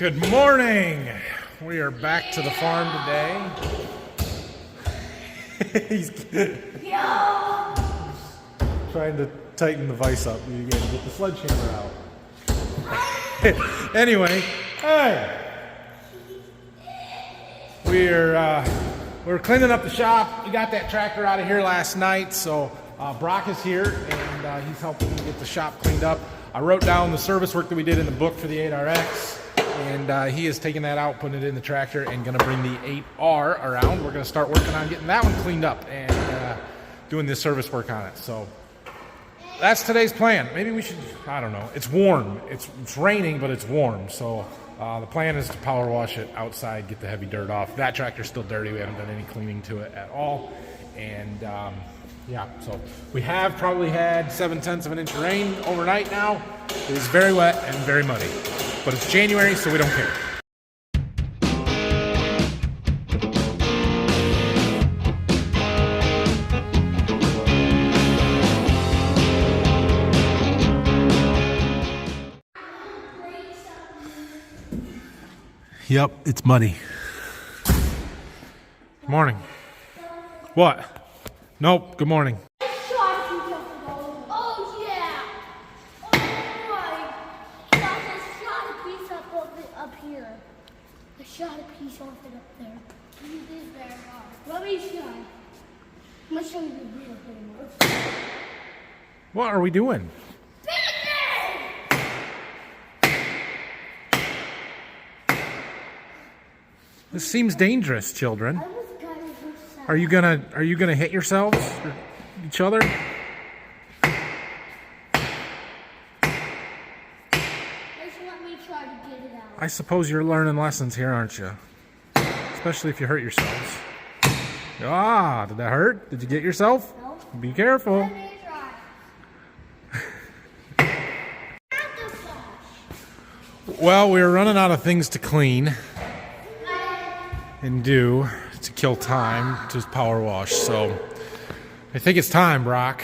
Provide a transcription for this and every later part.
Good morning. We are back to the farm today. He's trying to tighten the vise up. You gotta get the sledgehammer out. Anyway, hey, we're cleaning up the shop. We got that tractor out of here last night, so Brock is here and he's helping me get the shop cleaned up. I wrote down the service work that we did in the book for the 8RX. And he is taking that out, putting it in the tractor, and going to bring the 8R around. We're going to start working on getting that one cleaned up and doing the service work on it. So that's today's plan. Maybe we should, I don't know. It's warm. It's raining, but it's warm. So the plan is to power wash it outside, get the heavy dirt off. That tractor's still dirty. We haven't done any cleaning to it at all. And yeah, so we have probably had 7/10 of an inch of rain overnight now. It is very wet and very muddy. But it's January, so we don't care. Yep, it's muddy. Good morning. What? Nope, good morning. Shot a piece off it up there. You did very hard. Let me show you. I'm going to show you the real thing. What are we doing? This seems dangerous, children. Are you gonna hit yourselves or each other? Just let me try to get it out. I suppose you're learning lessons here, aren't you? Especially if you hurt yourselves. Ah, did that hurt? Did you get yourself? No. Be careful. Let me try. Well, we're running out of things to clean and do to kill time to power wash, so I think it's time, Brock.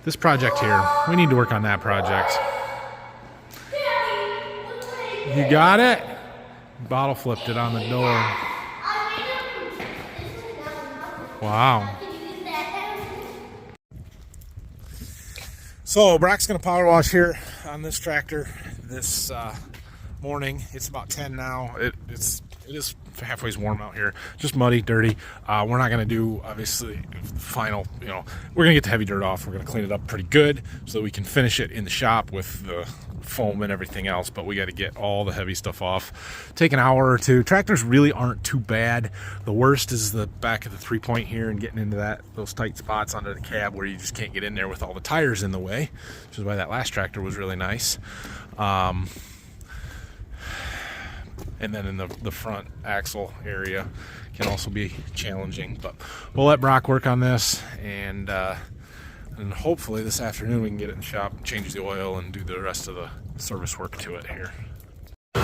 This project here, we need to work on that project. You got it? Bottle flipped it on the door. Wow. So Brock's gonna power wash here on this tractor this morning. It's about 10 now. It is halfway warm out here. Just muddy, dirty. We're not gonna do obviously final. We're gonna get the heavy dirt off. We're gonna clean it up pretty good so that we can finish it in the shop with the foam and everything else. But we got to get all the heavy stuff off. Take an hour or two. Tractors really aren't too bad. The worst is the back of the 3-point here and getting into those tight spots under the cab where you just can't get in there with all the tires in the way, which is why that last tractor was really nice. And then in the front axle area can also be challenging. But we'll let Brock work on this, and hopefully this afternoon we can get it in the shop, change the oil, and do the rest of the service work to it here. All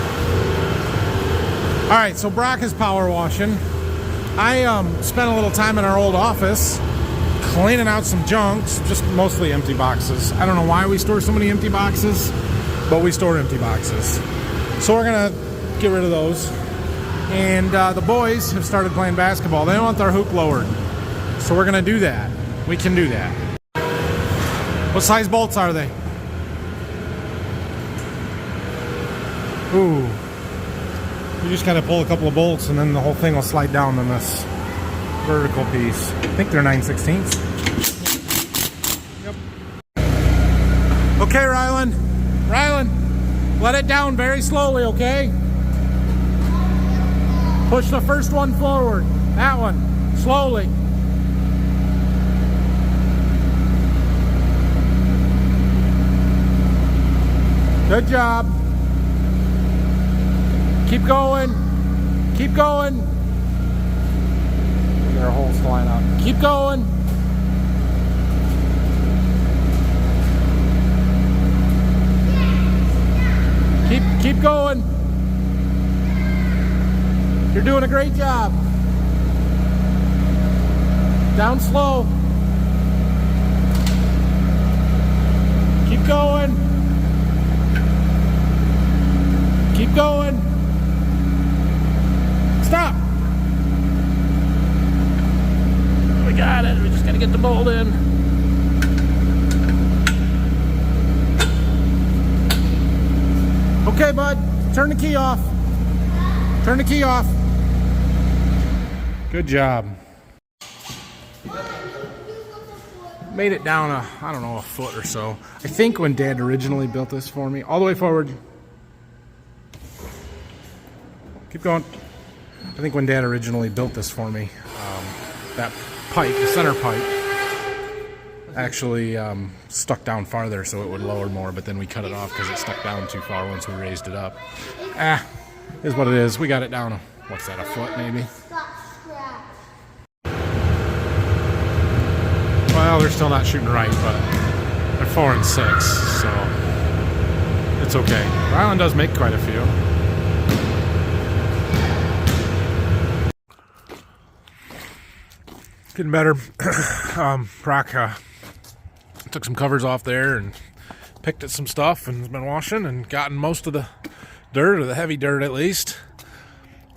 right, so Brock is power washing. I spent a little time in our old office cleaning out some junks, just mostly empty boxes. I don't know why we store so many empty boxes, but we store empty boxes. So we're gonna get rid of those. And the boys have started playing basketball. They want their hoop lowered, so we're gonna do that. We can do that. What size bolts are they? Ooh. You just kind of pull a couple of bolts and then the whole thing will slide down on this vertical piece. I think they're 9/16. Yep. Okay, Rylan. Rylan, let it down very slowly, okay? Push the first one forward. That one. Slowly. Good job. Keep going. Keep going. There are holes to line up. Keep going. Keep going. You're doing a great job. Down slow. Keep going. Keep going. Stop. We got it. We just gotta get the bolt in. Okay, bud. Turn the key off. Turn the key off. Good job. Made it down I don't know, a foot or so. I think when Dad originally built this for me, all the way forward. Keep going. I think when Dad originally built this for me, that pipe, the center pipe, actually stuck down farther so it would lower more, but then we cut it off because it stuck down too far once we raised it up. Is what it is. We got it down, what's that, a foot maybe? Well, they're still not shooting right, but they're 4 and 6, so it's okay. Island does make quite a few. Getting better. Brock took some covers off there and picked at some stuff and has been washing and gotten most of the dirt, or the heavy dirt at least,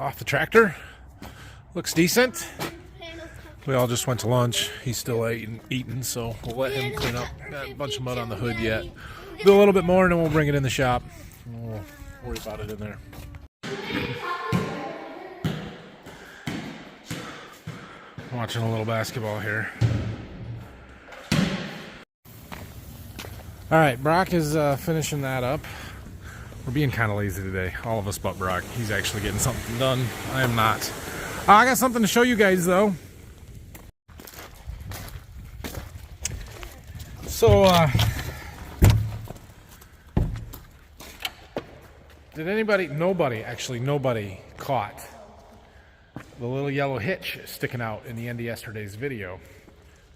off the tractor. Looks decent. We all just went to lunch. He's still eating, so we'll let him clean up. Got a bunch of mud on the hood yet. Do a little bit more and then we'll bring it in the shop. We'll worry about it in there. Watching a little basketball here. Alright, Brock is finishing that up. We're being kind of lazy today. All of us but Brock. He's actually getting something done. I am not. I got something to show you guys though. So, did anybody, nobody caught the little yellow hitch sticking out in the end of yesterday's video.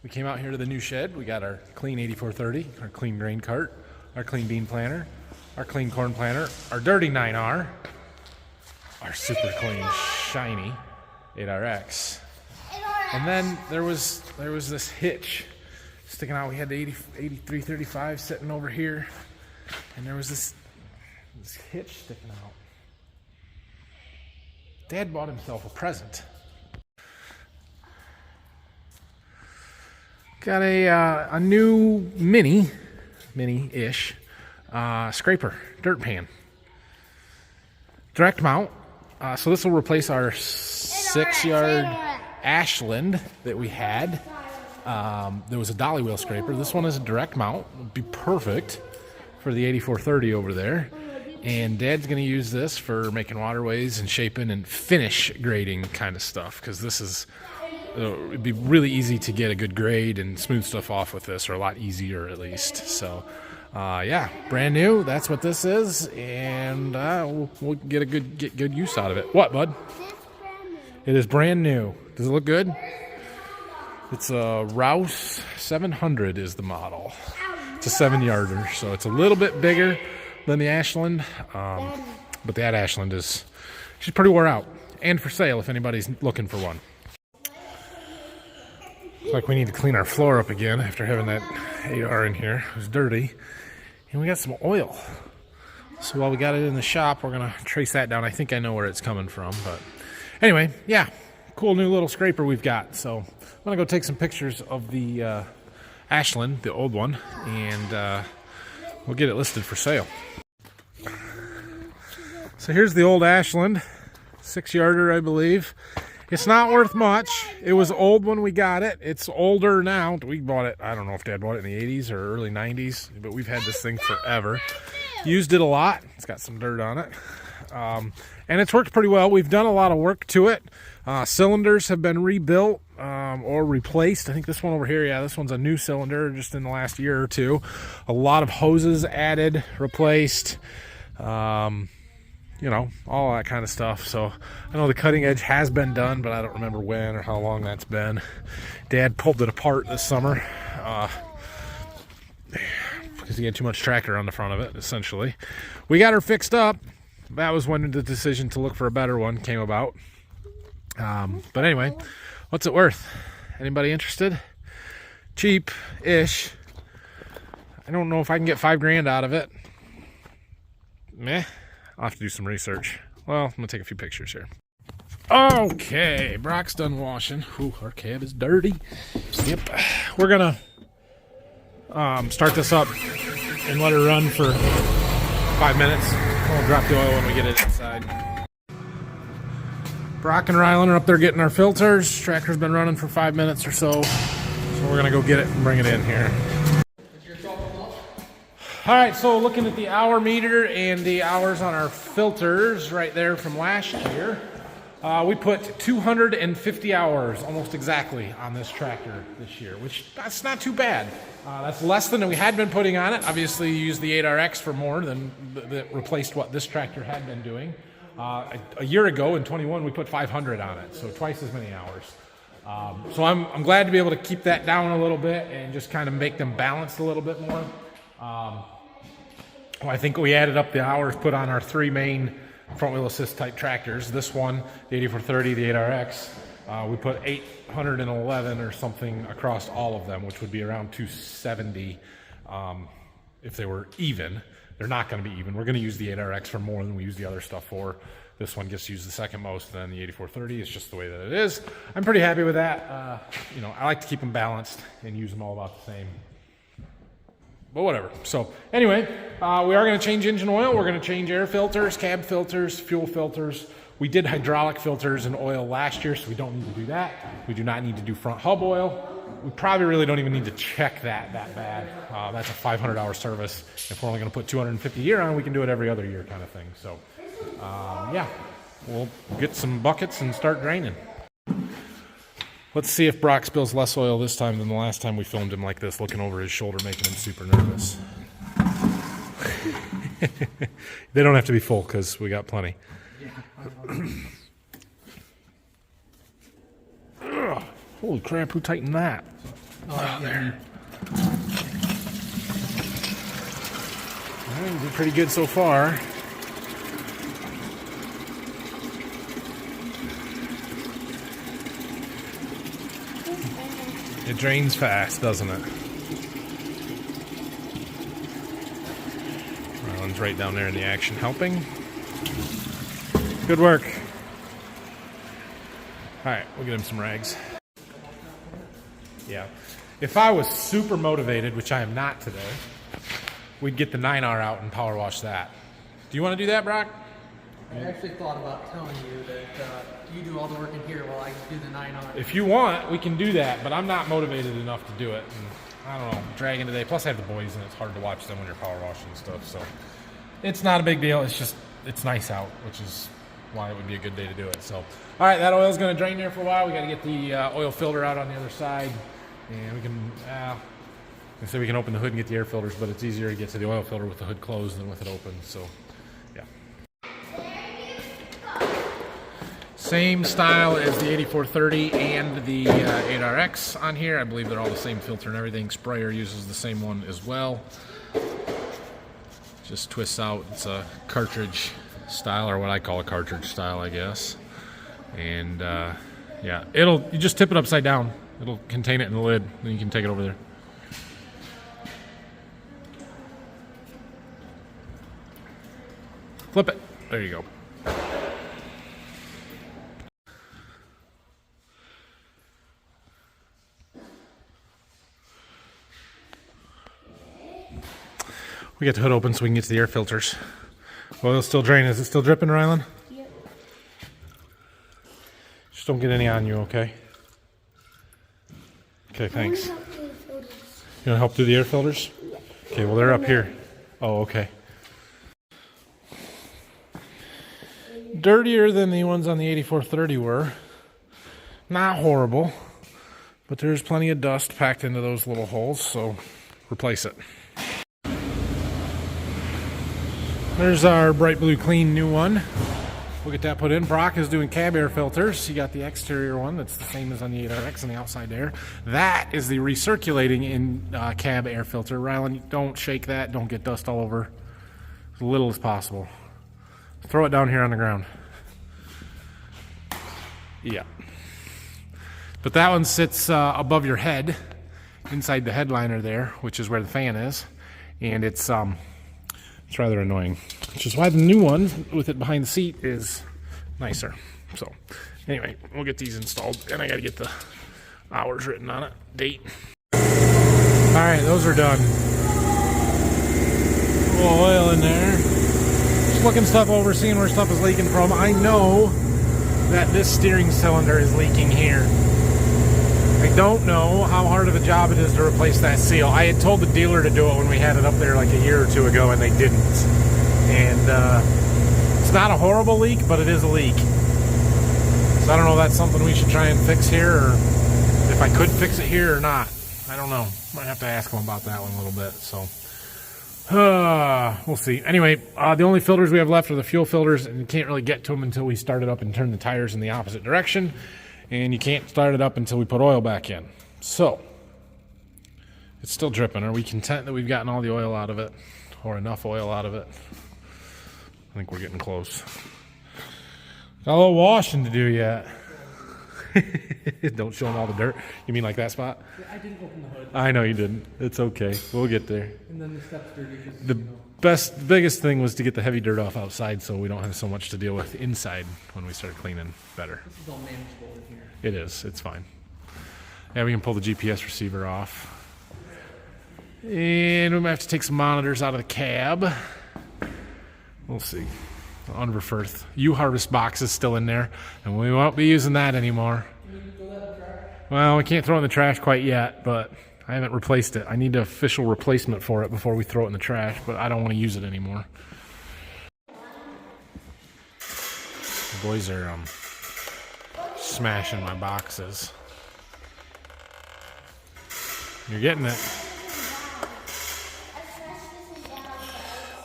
We came out here to the new shed. We got our clean 8430, our clean grain cart, our clean bean planter, our clean corn planter, our dirty 9R, our super clean, shiny 8RX. And then there was this hitch sticking out. We had the 8335 sitting over here, and there was this hitch sticking out. Dad bought himself a present. Got a new mini-ish scraper, dirt pan. Direct mount. So this will replace our 6-yard Ashland that we had. There was a dolly wheel scraper. This one is a direct mount. Would be perfect for the 8430 over there. And Dad's going to use this for making waterways and shaping and finish grading kind of stuff, because this is it'd be really easy to get a good grade and smooth stuff off with this, or a lot easier at least. So yeah, brand new. That's what this is, and we'll get good use out of it. What, bud? It is brand new. Does it look good? It's a Rouse 700 is the model. It's a 7-yarder, so it's a little bit bigger than the Ashland, but that Ashland she's pretty wore out and for sale if anybody's looking for one. Looks like we need to clean our floor up again after having that AR in here. It was dirty, and we got some oil. So while we got it in the shop, we're gonna trace that down. I think I know where it's coming from, but anyway, yeah, cool new little scraper we've got. So I'm gonna go take some pictures of the Ashland, the old one, and we'll get it listed for sale. So here's the old Ashland, 6-yarder, I believe. It's not worth much. It was old when we got it. It's older now. We bought it, I don't know if Dad bought it in the 80s or early 90s, but we've had this thing forever. Used it a lot. It's got some dirt on it. And it's worked pretty well. We've done a lot of work to it. Cylinders have been rebuilt or replaced. I think this one over here, yeah, this one's a new cylinder just in the last year or two. A lot of hoses added, replaced, you know, all that kind of stuff. So I know the cutting edge has been done, but I don't remember when or how long that's been. Dad pulled it apart this summer because he had too much tractor on the front of it, essentially. We got her fixed up. That was when the decision to look for a better one came about. But anyway, what's it worth? Anybody interested? Cheap-ish. I don't know if I can get $5 grand out of it. Meh. I'll have to do some research. Well, I'm gonna take a few pictures here. Okay, Brock's done washing. Ooh, our cab is dirty. Yep. We're gonna start this up and let her run for 5 minutes. We'll drop the oil when we get it inside. Brock and Rylan are up there getting our filters. Tractor's been running for 5 minutes or so. So we're gonna go get it and bring it in here. All right, so looking at the hour meter and the hours on our filters right there from last year, we put 250 hours, almost exactly, on this tractor this year, which that's not too bad. That's less than we had been putting on it. Obviously, you use the 8RX for more than that replaced what this tractor had been doing. A year ago in 21, we put 500 on it, so twice as many hours. So I'm glad to be able to keep that down a little bit and just kind of make them balanced a little bit more. I think we added up the hours put on our 3 main front wheel assist type tractors. This one, the 8430, the 8RX, we put 811 or something across all of them, which would be around 270 if they were even. They're not going to be even. We're going to use the 8RX for more than we use the other stuff for. This one gets used the second most, then the 8430 is just the way that it is. I'm pretty happy with that. You know, I like to keep them balanced and use them all about the same. But whatever. So anyway, we are going to change engine oil. We're going to change air filters, cab filters, fuel filters. We did hydraulic filters and oil last year, so we don't need to do that. We do not need to do front hub oil. We probably really don't even need to check that bad. That's a $500 service. If we're only going to put 250 a year on, we can do it every other year kind of thing. So yeah, we'll get some buckets and start draining. Let's see if Brock spills less oil this time than the last time we filmed him like this, looking over his shoulder, making him super nervous. They don't have to be full because we got plenty. Ugh, holy crap, who tightened that? Oh, there. Well, did pretty good so far. It drains fast, doesn't it? Rylan's right down there in the action helping. Good work. All right, we'll get him some rags. Yeah. If I was super motivated, which I am not today, we'd get the 9R out and power wash that. Do you want to do that, Brock? I actually thought about telling you that you do all the work in here while I do the 9R. If you want, we can do that, but I'm not motivated enough to do it. And I don't know, dragging today. Plus, I have the boys, and it's hard to watch them when you're power washing and stuff. So it's not a big deal. It's just, it's nice out, which is why it would be a good day to do it. So, all right, that oil's going to drain there for a while. We got to get the oil filter out on the other side, and we can. So we can open the hood and get the air filters, but it's easier to get to the oil filter with the hood closed than with it open. So, yeah. Same style as the 8430 and the 8RX on here. I believe they're all the same filter and everything. Sprayer uses the same one as well. Just twists out. It's a cartridge style, or what I call a cartridge style, I guess. And yeah, you just tip it upside down. It'll contain it in the lid, then you can take it over there. Flip it. There you go. We get the hood open so we can get to the air filters. Oil's still draining. Is it still dripping, Rylan? Yep. Just don't get any on you, okay? Okay, thanks. You want to help do the air filters? Yeah. Okay, well, they're up here. Oh, okay. Dirtier than the ones on the 8430 were. Not horrible, but there's plenty of dust packed into those little holes, so replace it. There's our bright blue clean new one. We'll get that put in. Brock is doing cab air filters. He got the exterior one that's the same as on the 8RX on the outside there. That is the recirculating in cab air filter. Rylan, don't shake that. Don't get dust all over. As little as possible. Throw it down here on the ground. Yeah. But that one sits above your head, inside the headliner there, which is where the fan is. And it's It's rather annoying, which is why the new one with it behind the seat is nicer. So anyway, we'll get these installed, and I got to get the hours written on it, date. All right, those are done. A little oil in there. Just looking stuff over, seeing where stuff is leaking from. I know that this steering cylinder is leaking here. I don't know how hard of a job it is to replace that seal. I had told the dealer to do it when we had it up there like a year or two ago, and they didn't. And it's not a horrible leak, but it is a leak. So I don't know if that's something we should try and fix here, or if I could fix it here or not. I don't know. Might have to ask him about that one a little bit. So we'll see. Anyway, the only filters we have left are the fuel filters, and you can't really get to them until we start it up and turn the tires in the opposite direction. And you can't start it up until we put oil back in. So it's still dripping. Are we content that we've gotten all the oil out of it, or enough oil out of it? I think we're getting close. Got a little washing to do yet. Don't show them all the dirt. You mean like that spot? Yeah, I didn't open the hood. I know you didn't. It's okay. We'll get there. And then the steps dirty. The biggest thing was to get the heavy dirt off outside, so we don't have so much to deal with inside when we start cleaning better. This is all manageable in here. It is. It's fine. Yeah, we can pull the GPS receiver off. And we might have to take some monitors out of the cab. We'll see. The Unreferth U-Harvest box is still in there, and we won't be using that anymore. Well, we can't throw it in the trash quite yet, but I haven't replaced it. I need an official replacement for it before we throw it in the trash, but I don't want to use it anymore. The boys are smashing my boxes. You're getting it.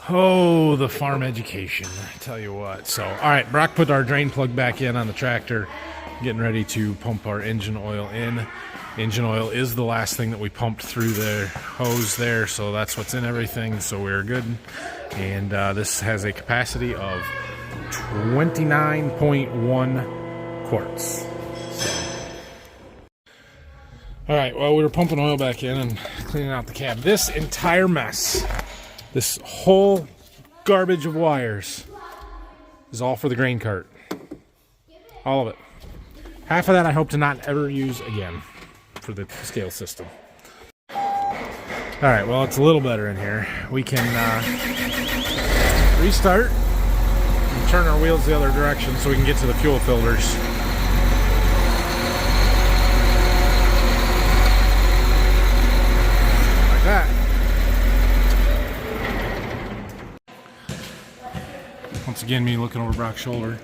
Oh, the farm education. I tell you what. So, all right, Brock put our drain plug back in on the tractor, getting ready to pump our engine oil in. Engine oil is the last thing that we pumped through the hose there, so that's what's in everything, so we're good. And this has a capacity of 29.1 quarts. All right, well, we were pumping oil back in and cleaning out the cab. This entire mess, this whole garbage of wires is all for the grain cart. All of it. Half of that I hope to not ever use again for the scale system. All right, well, it's a little better in here. We can restart and turn our wheels the other direction so we can get to the fuel filters. Like that. Once again, me looking over Brock's shoulder,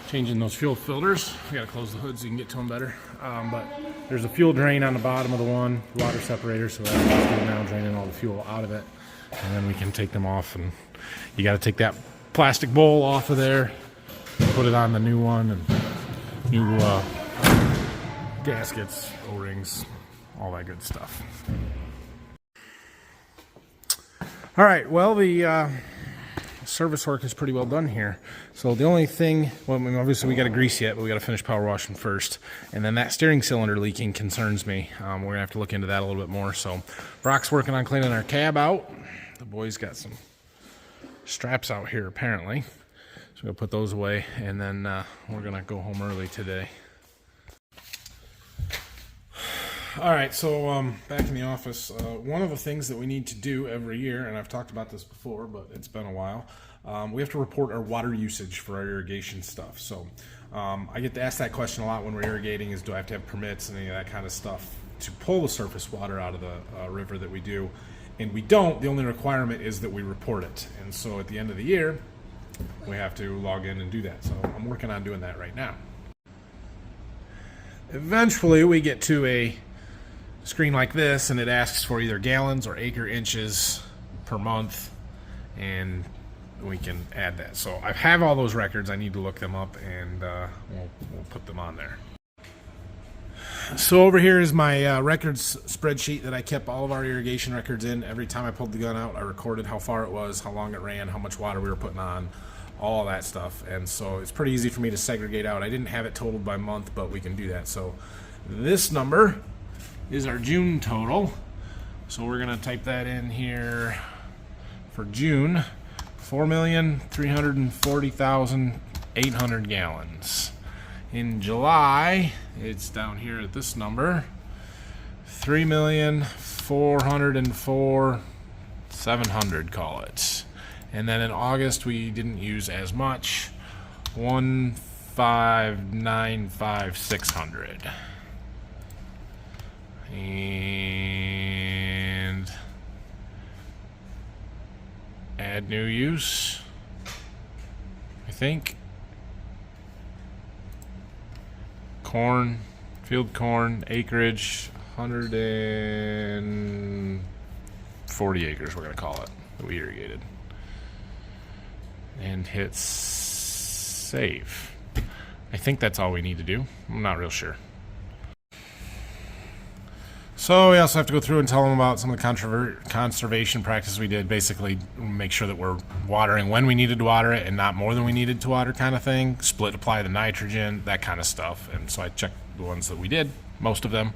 changing those fuel filters. We gotta close the hood so you can get to them better. But there's a fuel drain on the bottom of the one, water separator, so that's what's good now, draining all the fuel out of it. And then we can take them off, and you gotta take that plastic bowl off of there, put it on the new one, and new gaskets, O-rings, all that good stuff. All right, well, the service work is pretty well done here. So the only thing, well, I mean, obviously we got to grease yet, but we got to finish power washing first. And then that steering cylinder leaking concerns me. We're gonna have to look into that a little bit more. So Brock's working on cleaning our cab out. The boys got some straps out here apparently. So we're gonna put those away, and then we're gonna go home early today. All right, so back in the office, one of the things that we need to do every year, and I've talked about this before, but it's been a while, we have to report our water usage for our irrigation stuff. So I get to ask that question a lot when we're irrigating, is do I have to have permits and any of that kind of stuff to pull the surface water out of the river that we do? And we don't. The only requirement is that we report it. And so at the end of the year, we have to log in and do that. So I'm working on doing that right now. Eventually we get to a screen like this, and it asks for either gallons or acre inches per month, and we can add that. So I have all those records. I need to look them up, and we'll put them on there. So over here is my records spreadsheet that I kept all of our irrigation records in. Every time I pulled the gun out, I recorded how far it was, how long it ran, how much water we were putting on, all that stuff. And so it's pretty easy for me to segregate out. I didn't have it totaled by month, but we can do that. So this number is our June total. So we're gonna type that in here, for June, 4,340,800 gallons. In July, it's down here at this number, 3,404,700, call it. And then in August, we didn't use as much, 1,595,600. And add new use, I think. Corn, field corn, acreage, 140 acres, we're going to call it, that we irrigated. And hit save. I think that's all we need to do. I'm not real sure. So we also have to go through and tell them about some of the conservation practices we did. Basically, make sure that we're watering when we needed to water it and not more than we needed to water, kind of thing. Split apply the nitrogen, that kind of stuff. And so I checked the ones that we did, most of them.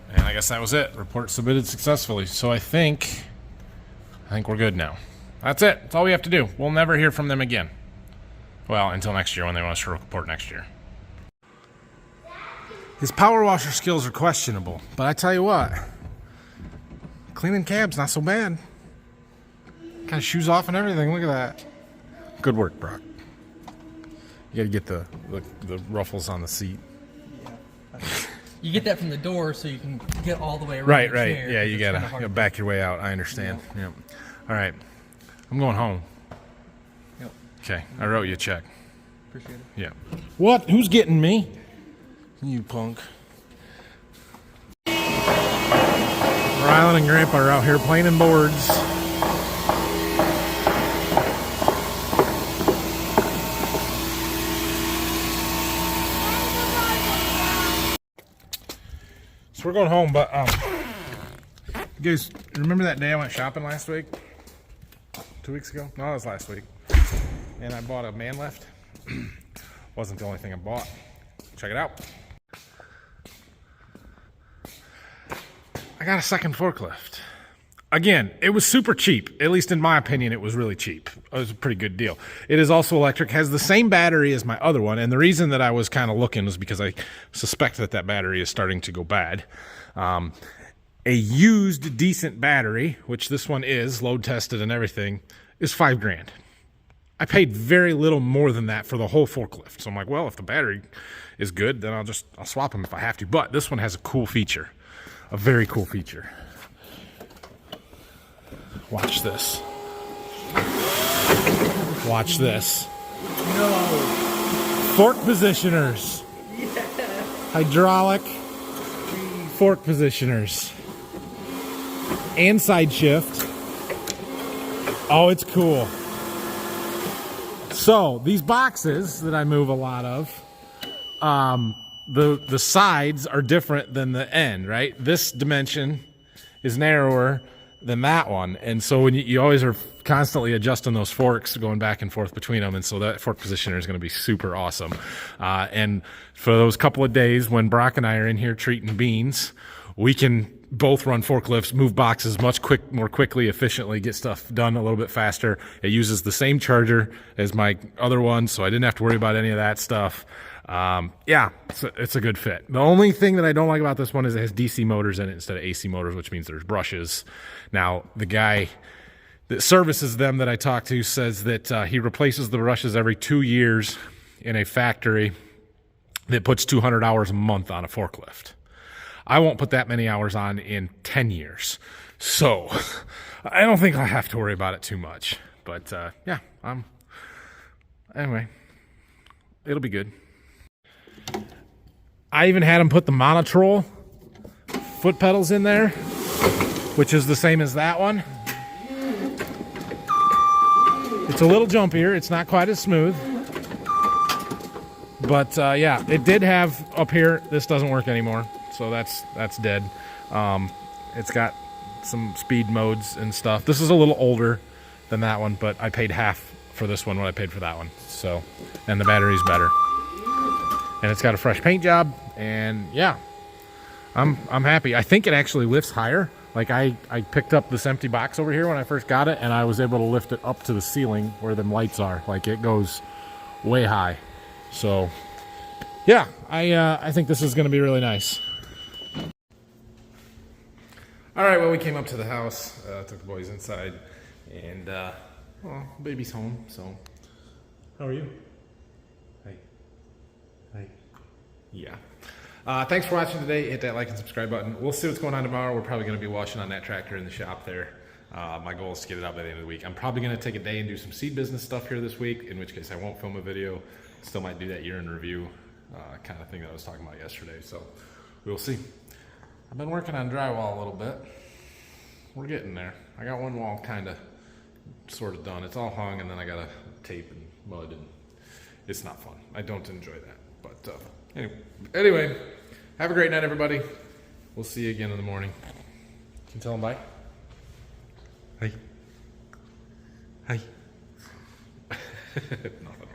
And I guess that was it. Report submitted successfully. So I think we're good now. That's it. That's all we have to do. We'll never hear from them again. Well, until next year when they want us to report next year. His power washer skills are questionable, but I tell you what, cleaning cab's not so bad. Got shoes off and everything. Look at that. Good work, Brock. You got to get the ruffles on the seat. You get that from the door so you can get all the way around. Right, the right. chair, Yeah, you it's got to back your way out. I understand. Yep. All right. I'm going home. Yep. Okay. I wrote you a check. Appreciate it. Yeah. What? Who's getting me? You punk. Rylan and Grandpa are out here planing boards. So we're going home, but you guys remember that day I went shopping last week? 2 weeks ago? No, it was last week. And I bought a man lift. Wasn't the only thing I bought. Check it out. I got a second forklift. Again, it was super cheap. At least in my opinion, it was really cheap. It was a pretty good deal. It is also electric, has the same battery as my other one. And the reason that I was kind of looking was because I suspect that that battery is starting to go bad. A used decent battery, which this one is, load tested and everything, is $5,000. I paid very little more than that for the whole forklift. So I'm like, well, if the battery is good, then I'll swap them if I have to. But this one has a cool feature, a very cool feature. Watch this. Watch this. No. Fork positioners. Yeah. Hydraulic fork positioners. And side shift. Oh, it's cool. So these boxes that I move a lot of, the sides are different than the end, right? This dimension is narrower than that one, and so when you always are constantly adjusting those forks, going back and forth between them, and so that fork positioner is going to be super awesome. And for those couple of days when Brock and I are in here treating beans, we can both run forklifts, move boxes more quickly, efficiently, get stuff done a little bit faster. It uses the same charger as my other one, so I didn't have to worry about any of that stuff. Yeah, it's a good fit. The only thing that I don't like about this one is it has DC motors in it instead of AC motors, which means there's brushes. Now, the guy that services them that I talked to says that he replaces the brushes every 2 years in a factory that puts 200 hours a month on a forklift. I won't put that many hours on in 10 years. So I don't think I'll have to worry about it too much. But yeah, anyway, it'll be good. I even had him put the Monotrol foot pedals in there, which is the same as that one. It's a little jumpier. It's not quite as smooth. But yeah, it did have up here. This doesn't work anymore, so that's dead. It's got some speed modes and stuff. This is a little older than that one, but I paid half for this one what I paid for that one. So, and the battery's better. And it's got a fresh paint job, and yeah, I'm happy. I think it actually lifts higher Like I picked up this empty box over here when I first got it, and I was able to lift it up to the ceiling where them lights are. Like it goes way high. So yeah, I think this is going to be really nice. All right, well, we came up to the house, took the boys inside, and well, baby's home. So how are you? Hey. Hey. Yeah. Thanks for watching today. Hit that like and subscribe button. We'll see what's going on tomorrow. We're probably going to be washing on that tractor in the shop there. My goal is to get it out by the end of the week. I'm probably going to take a day and do some seed business stuff here this week, in which case I won't film a video. Still might do that year in review kind of thing that I was talking about yesterday. So we'll see. I've been working on drywall a little bit. We're getting there. I got one wall kind of sort of done. It's all hung, and then I got to tape and mud, and it's not fun. I don't enjoy that. But anyway, have a great night, everybody. We'll see you again in the morning. Can you tell them bye? Hey. Hey. Nothing.